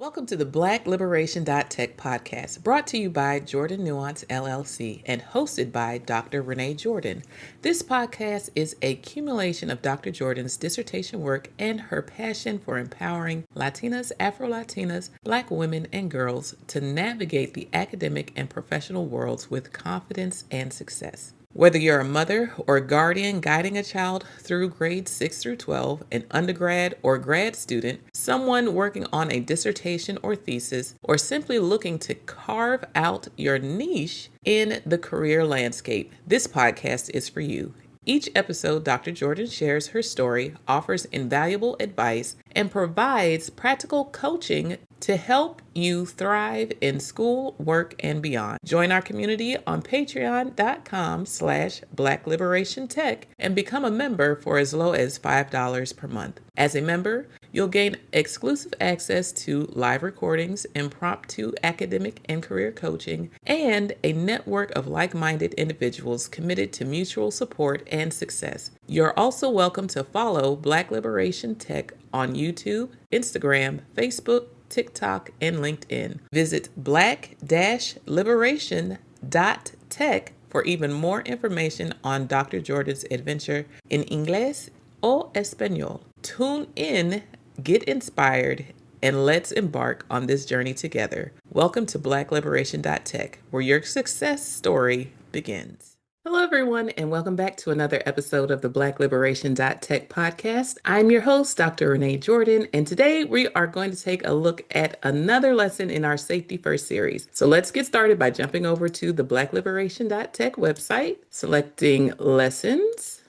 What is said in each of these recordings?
Welcome to the Black-Liberation.Tech podcast, brought to you by Jordan Nuance LLC and hosted by Dr. Renee Jordan. This podcast is a accumulation of Dr. Jordan's dissertation work and her passion for empowering Latinas, Afro-Latinas, Black women, and girls to navigate the academic and professional worlds with confidence and success. Whether you're a mother or guardian guiding a child through grades 6 through 12, an undergrad or grad student, someone working on a dissertation or thesis, or simply looking to carve out your niche in the career landscape, this podcast is for you. Each episode, Dr. Jordan shares her story, offers invaluable advice, and provides practical coaching to help you thrive in school, work, and beyond. Join our community on patreon.com/Black-Liberation.Tech and become a member for as low as $5 per month. As a member, you'll gain exclusive access to live recordings, impromptu academic and career coaching, and a network of like-minded individuals committed to mutual support and success. You're also welcome to follow Black Liberation Tech on YouTube, Instagram, Facebook, TikTok, and LinkedIn. Visit Black-Liberation.Tech for even more information on Dr. Jordan's adventure in Inglés o Español. Tune in, get inspired, and let's embark on this journey together. Welcome to Black-Liberation.Tech, where your success story begins. Hello, everyone, and welcome back to another episode of the Black-Liberation.Tech podcast. I'm your host, Dr. Renee Jordan, and today we are going to take a look at another lesson in our Safety First series. So let's get started by jumping over to the Black-Liberation.Tech website, selecting Lessons.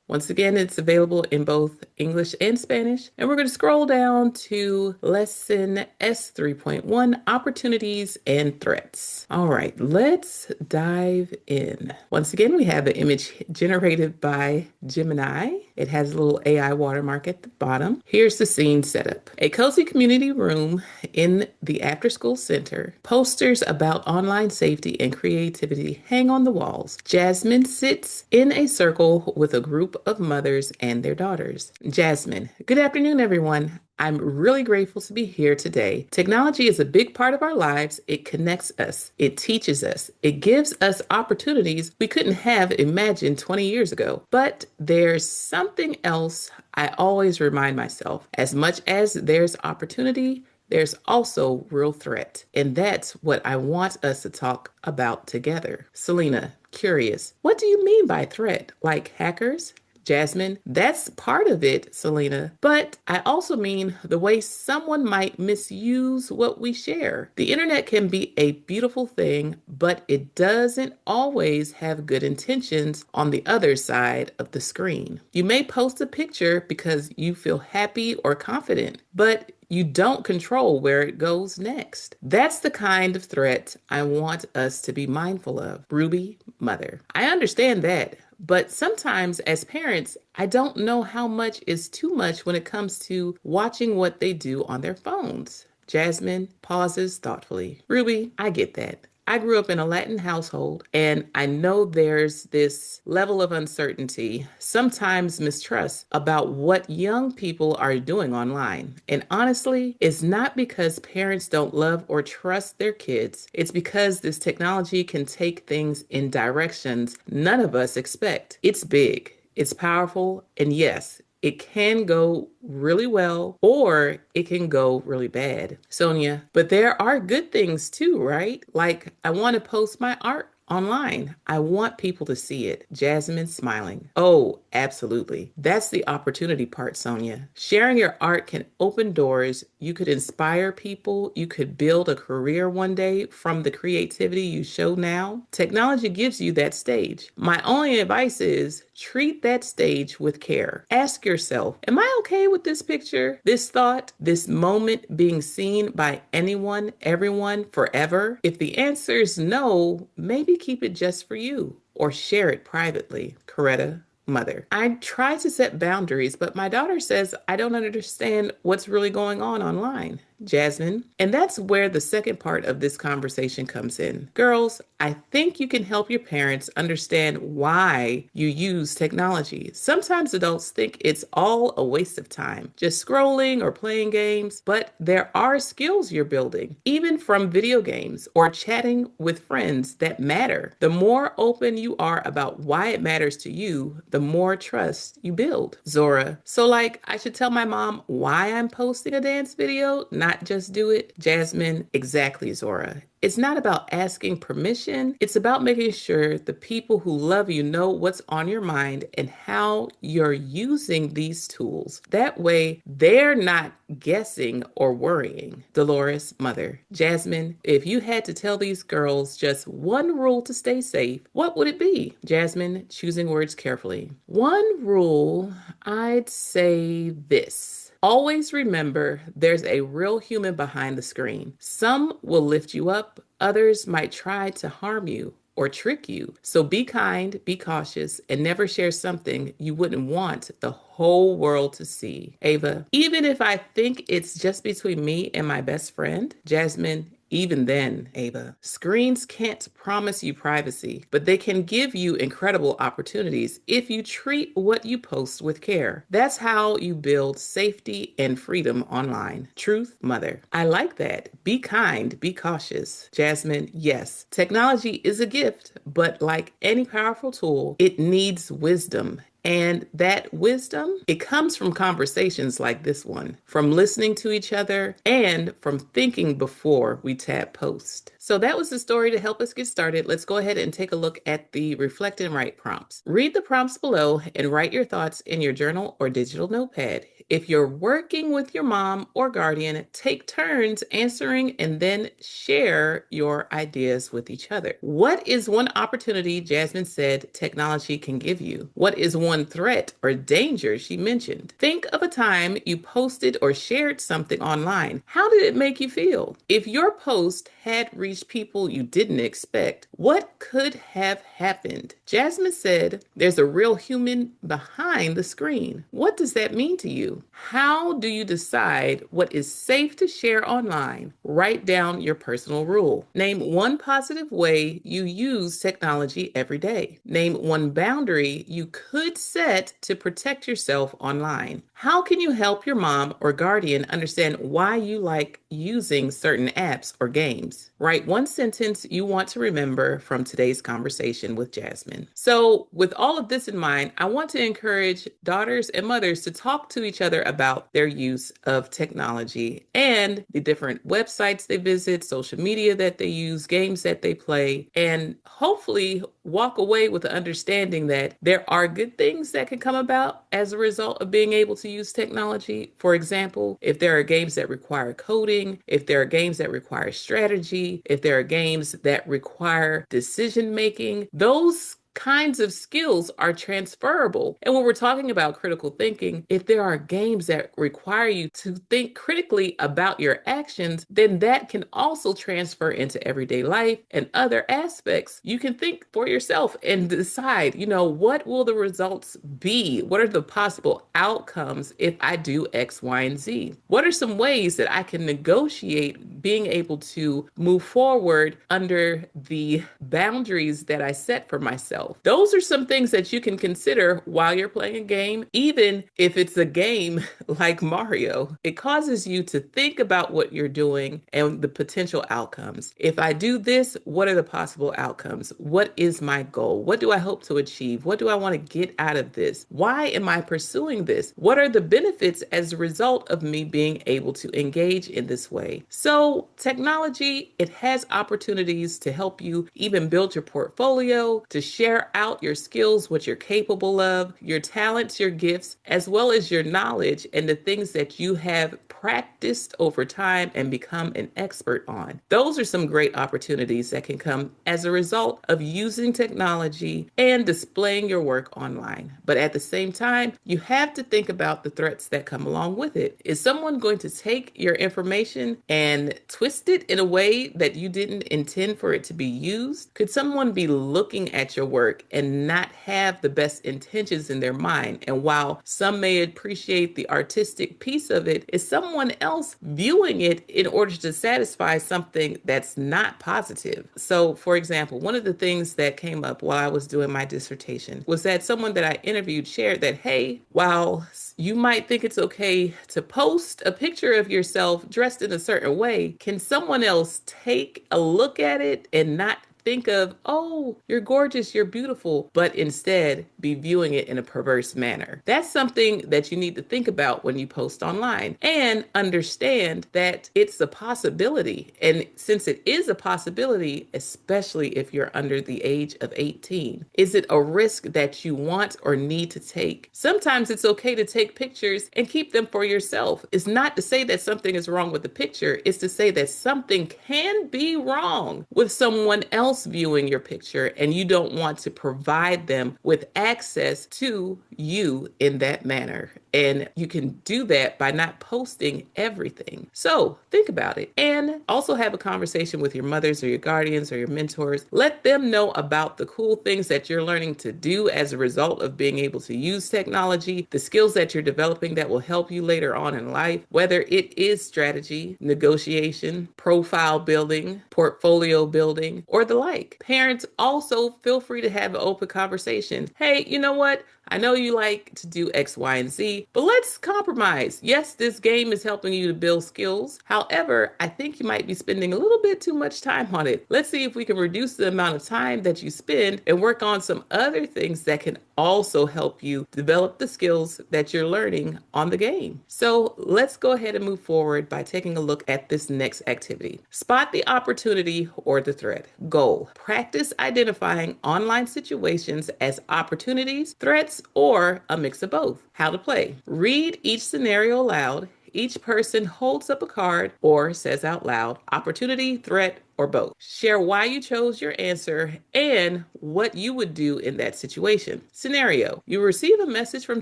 Once again, it's available in both English and Spanish. And we're going to scroll down to Lesson S3.1, Opportunities and Threats. All right, let's dive in. Once again, we have an image generated by Gemini. It has a little AI watermark at the bottom. Here's the scene setup. A cozy community room in the after-school center. Posters about online safety and creativity hang on the walls. Jazmin sits in a circle with a group of mothers and their daughters. Jazmin: good afternoon, everyone. I'm really grateful to be here today. Technology is a big part of our lives. It connects us. It teaches us. It gives us opportunities we couldn't have imagined 20 years ago. But there's something else I always remind myself. As much as there's opportunity, there's also real threat. And that's what I want us to talk about together. Selena: curious, what do you mean by threat? Like hackers? Jazmin: that's part of it, Selena. But I also mean the way someone might misuse what we share. The internet can be a beautiful thing, but it doesn't always have good intentions on the other side of the screen. You may post a picture because you feel happy or confident, but you don't control where it goes next. That's the kind of threat I want us to be mindful of. Ruby, mother: I understand that. But sometimes as parents, I don't know how much is too much when it comes to watching what they do on their phones. Jazmin pauses thoughtfully. Ruby, I get that. I grew up in a Latin household, and I know there's this level of uncertainty, sometimes mistrust about what young people are doing online. And honestly, it's not because parents don't love or trust their kids. It's because this technology can take things in directions none of us expect. It's big, it's powerful, and yes, it can go really well or it can go really bad. Sonia: but there are good things too, right? Like I want to post my art online. I want people to see it. Jazmin smiling: oh, absolutely. That's the opportunity part, Sonia. Sharing your art can open doors. You could inspire people. You could build a career one day from the creativity you show now. Technology gives you that stage. My only advice is treat that stage with care. Ask yourself, am I okay with this picture, this thought, this moment being seen by anyone, everyone, forever? If the answer is no, maybe keep it just for you or share it privately. Coretta, mother: I try to set boundaries, but my daughter says I don't understand what's really going on online. Jazmin. And that's where the second part of this conversation comes in. Girls, I think you can help your parents understand why you use technology. Sometimes adults think it's all a waste of time, just scrolling or playing games, but there are skills you're building, even from video games or chatting with friends that matter. The more open you are about why it matters to you, the more trust you build. Zora, so like I should tell my mom why I'm posting a dance video, not just do it? Jazmin, exactly, Zora. It's not about asking permission. It's about making sure the people who love you know what's on your mind and how you're using these tools. That way, they're not guessing or worrying. Dolores, mother. Jazmin, if you had to tell these girls just one rule to stay safe, what would it be? Jazmin, choosing words carefully. One rule, I'd say this. Always remember there's a real human behind the screen. Some will lift you up, others might try to harm you or trick you. So be kind, be cautious, and never share something you wouldn't want the whole world to see. Ava, even if I think it's just between me and my best friend, Jazmin, even then, Ava, screens can't promise you privacy, but they can give you incredible opportunities if you treat what you post with care. That's how you build safety and freedom online. Truth, mother. I like that. Be kind, be cautious. Jazmin, yes, technology is a gift, but like any powerful tool, it needs wisdom. And that wisdom, it comes from conversations like this one, from listening to each other and from thinking before we tap post. So that was the story to help us get started. Let's go ahead and take a look at the reflect and write prompts. Read the prompts below and write your thoughts in your journal or digital notepad. If you're working with your mom or guardian, take turns answering and then share your ideas with each other. What is one opportunity Jazmin said technology can give you? What is one threat or danger she mentioned? Think of a time you posted or shared something online. How did it make you feel? If your post had reached people you didn't expect, what could have happened? Jazmin said, there's a real human behind the screen. What does that mean to you? How do you decide what is safe to share online? Write down your personal rule. Name one positive way you use technology every day. Name one boundary you could set to protect yourself online. How can you help your mom or guardian understand why you like using certain apps or games? Write one sentence you want to remember from today's conversation with Jazmin. So, with all of this in mind, I want to encourage daughters and mothers to talk to each other about their use of technology and the different websites they visit, social media that they use, games that they play, and hopefully walk away with the understanding that there are good things that can come about as a result of being able to use technology. For example, if there are games that require coding, if there are games that require strategy, if there are games that require decision making, those kinds of skills are transferable. And when we're talking about critical thinking, if there are games that require you to think critically about your actions, then that can also transfer into everyday life and other aspects. You can think for yourself and decide, what will the results be? What are the possible outcomes if I do X, Y, and Z? What are some ways that I can negotiate being able to move forward under the boundaries that I set for myself? Those are some things that you can consider while you're playing a game, even if it's a game like Mario. It causes you to think about what you're doing and the potential outcomes. If I do this, what are the possible outcomes? What is my goal? What do I hope to achieve? What do I want to get out of this? Why am I pursuing this? What are the benefits as a result of me being able to engage in this way? So technology, it has opportunities to help you even build your portfolio, to share out your skills, what you're capable of, your talents, your gifts, as well as your knowledge and the things that you have practiced over time and become an expert on. Those are some great opportunities that can come as a result of using technology and displaying your work online. But at the same time, you have to think about the threats that come along with it. Is someone going to take your information and twist it in a way that you didn't intend for it to be used? Could someone be looking at your work and not have the best intentions in their mind? And while some may appreciate the artistic piece of it, is someone someone else viewing it in order to satisfy something that's not positive. So, for example, one of the things that came up while I was doing my dissertation was that someone that I interviewed shared that, hey, while you might think it's okay to post a picture of yourself dressed in a certain way, can someone else take a look at it and not think of, oh, you're gorgeous, you're beautiful, but instead be viewing it in a perverse manner? That's something that you need to think about when you post online and understand that it's a possibility. And since it is a possibility, especially if you're under the age of 18, is it a risk that you want or need to take? Sometimes it's okay to take pictures and keep them for yourself. It's not to say that something is wrong with the picture, it's to say that something can be wrong with someone else viewing your picture, and you don't want to provide them with access to you in that manner. And you can do that by not posting everything. So think about it, and also have a conversation with your mothers or your guardians or your mentors. Let them know about the cool things that you're learning to do as a result of being able to use technology, the skills that you're developing that will help you later on in life, whether it is strategy, negotiation, profile building, portfolio building, or the like. Parents, also feel free to have an open conversation. Hey, you know what? I know you like to do X, Y, and Z, but let's compromise. Yes, this game is helping you to build skills. However, I think you might be spending a little bit too much time on it. Let's see if we can reduce the amount of time that you spend and work on some other things that can also help you develop the skills that you're learning on the game. So let's go ahead and move forward by taking a look at this next activity. Spot the opportunity or the threat. Goal: practice identifying online situations as opportunities, threats, or a mix of both. How to play: read each scenario aloud. Each person holds up a card or says out loud, opportunity, threat, or both. Share why you chose your answer and what you would do in that situation. Scenario: you receive a message from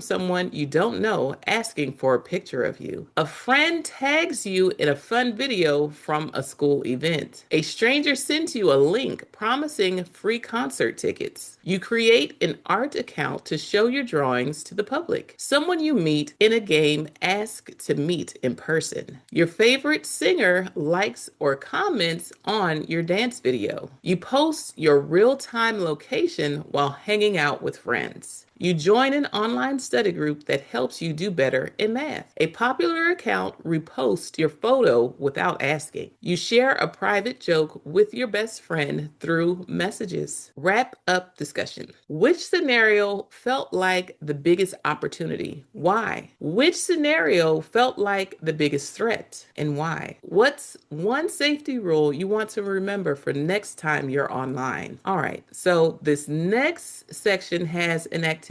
someone you don't know asking for a picture of you. A friend tags you in a fun video from a school event. A stranger sends you a link promising free concert tickets. You create an art account to show your drawings to the public. Someone you meet in a game asks to meet in person. Your favorite singer likes or comments on your dance video. You post your real-time location while hanging out with friends. You join an online study group that helps you do better in math. A popular account reposts your photo without asking. You share a private joke with your best friend through messages. Wrap up discussion. Which scenario felt like the biggest opportunity? Why? Which scenario felt like the biggest threat, and why? What's one safety rule you want to remember for next time you're online? All right, so this next section has an activity,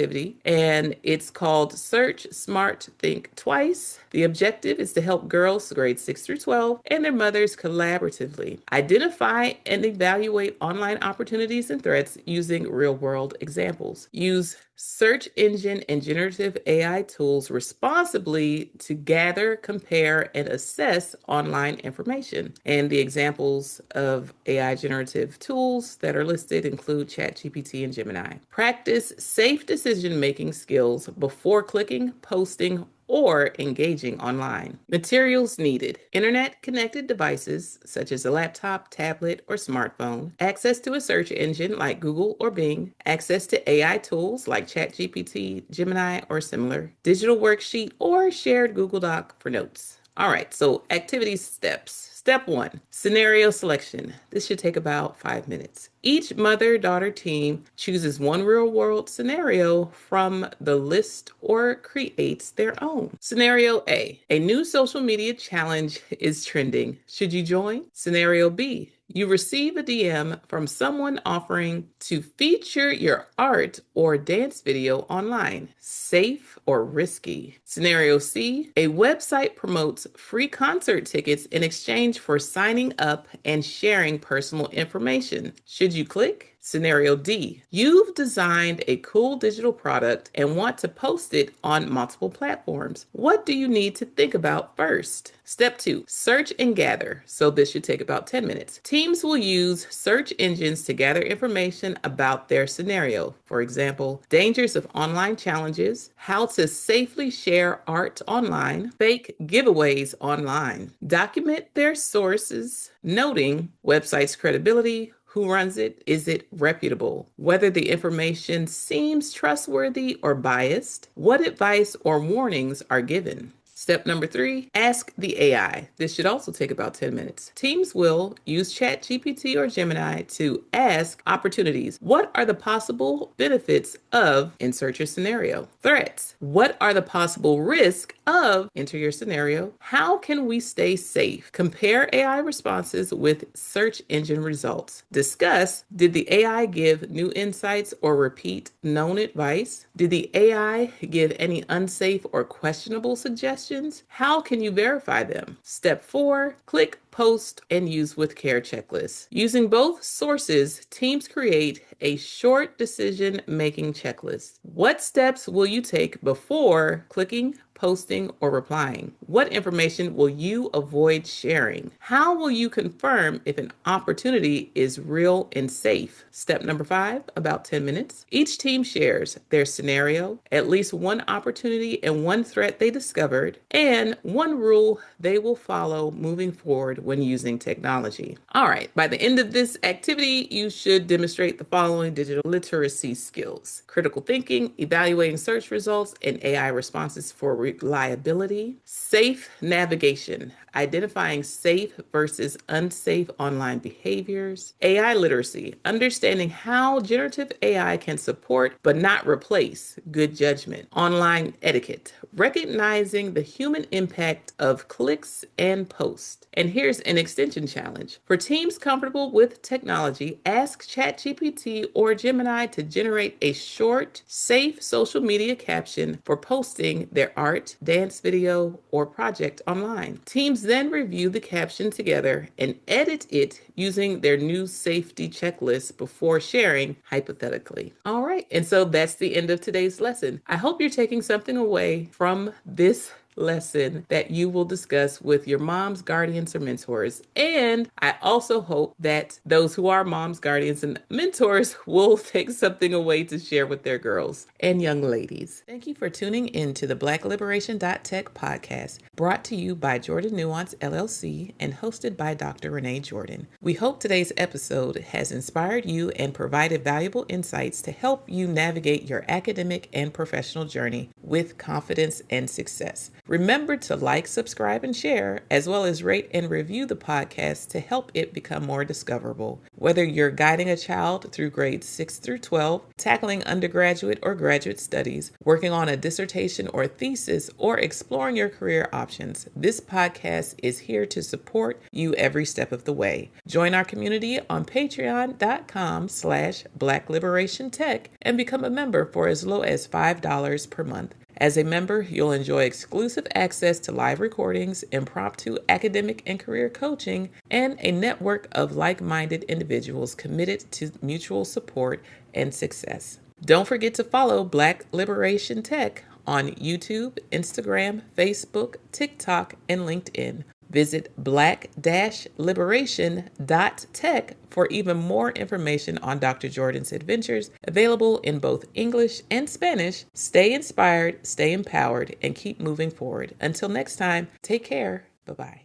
and it's called Search Smart Think Twice. The objective is to help girls grades 6 through 12 and their mothers collaboratively identify and evaluate online opportunities and threats using real-world examples. Use search engine and generative AI tools responsibly to gather, compare, and assess online information. And the examples of AI generative tools that are listed include ChatGPT and Gemini. Practice safe decision-making skills before clicking, posting, or engaging online. Materials needed: internet-connected devices such as a laptop, tablet, or smartphone, access to a search engine like Google or Bing, access to AI tools like ChatGPT, Gemini, or similar, digital worksheet, or shared Google Doc for notes. All right, so activity steps. Step 1, scenario selection. This should take about 5 minutes. Each mother-daughter team chooses one real-world scenario from the list or creates their own. Scenario A, a new social media challenge is trending. Should you join? Scenario B, you receive a DM from someone offering to feature your art or dance video online. Safe or risky? Scenario C, a website promotes free concert tickets in exchange for signing up and sharing personal information. Should you click? Scenario D, you've designed a cool digital product and want to post it on multiple platforms. What do you need to think about first? Step 2, search and gather. So this should take about 10 minutes. Teams will use search engines to gather information about their scenario. For example, dangers of online challenges, how to safely share art online, fake giveaways online. Document their sources, noting website's credibility, who runs it, is it reputable, whether the information seems trustworthy or biased, what advice or warnings are given. Step number 3, ask the AI. This should also take about 10 minutes. Teams will use ChatGPT or Gemini to ask opportunities. What are the possible benefits of insert your scenario? Threats. What are the possible risks of enter your scenario? How can we stay safe? Compare AI responses with search engine results. Discuss, did the AI give new insights or repeat known advice? Did the AI give any unsafe or questionable suggestions? How can you verify them? Step 4, click post and use with care checklist. Using both sources, teams create a short decision-making checklist. What steps will you take before clicking, posting, or replying? What information will you avoid sharing? How will you confirm if an opportunity is real and safe? Step number 5, about 10 minutes. Each team shares their scenario, at least one opportunity and one threat they discovered, and one rule they will follow moving forward when using technology. All right, by the end of this activity, you should demonstrate the following digital literacy skills: critical thinking, evaluating search results and AI responses for reliability, safe navigation, identifying safe versus unsafe online behaviors, AI literacy, understanding how generative AI can support but not replace good judgment, online etiquette, recognizing the human impact of clicks and posts. And here's an extension challenge. For teams comfortable with technology, ask ChatGPT or Gemini to generate a short, safe social media caption for posting their art, dance video, or project online. Teams then review the caption together and edit it using their new safety checklist before sharing hypothetically. All right, and so that's the end of today's lesson. I hope you're taking something away from this lesson that you will discuss with your moms, guardians, or mentors. And I also hope that those who are moms, guardians, and mentors will take something away to share with their girls and young ladies. Thank you for tuning in to the Black-Liberation.Tech podcast, brought to you by Jordan Nuance LLC and hosted by Dr. Renee Jordan. We hope today's episode has inspired you and provided valuable insights to help you navigate your academic and professional journey with confidence and success. Remember to like, subscribe, and share, as well as rate and review the podcast to help it become more discoverable. Whether you're guiding a child through grades 6 through 12, tackling undergraduate or graduate studies, working on a dissertation or thesis, or exploring your career options, this podcast is here to support you every step of the way. Join our community on patreon.com/Black-Liberation.Tech and become a member for as low as $5 per month. As a member, you'll enjoy exclusive access to live recordings, impromptu academic and career coaching, and a network of like-minded individuals committed to mutual support and success. Don't forget to follow Black-Liberation.Tech on YouTube, Instagram, Facebook, TikTok, and LinkedIn. Visit Black-Liberation.Tech for even more information on Dr. Jordan's adventures, available in both English and Spanish. Stay inspired, stay empowered, and keep moving forward. Until next time, take care. Bye-bye.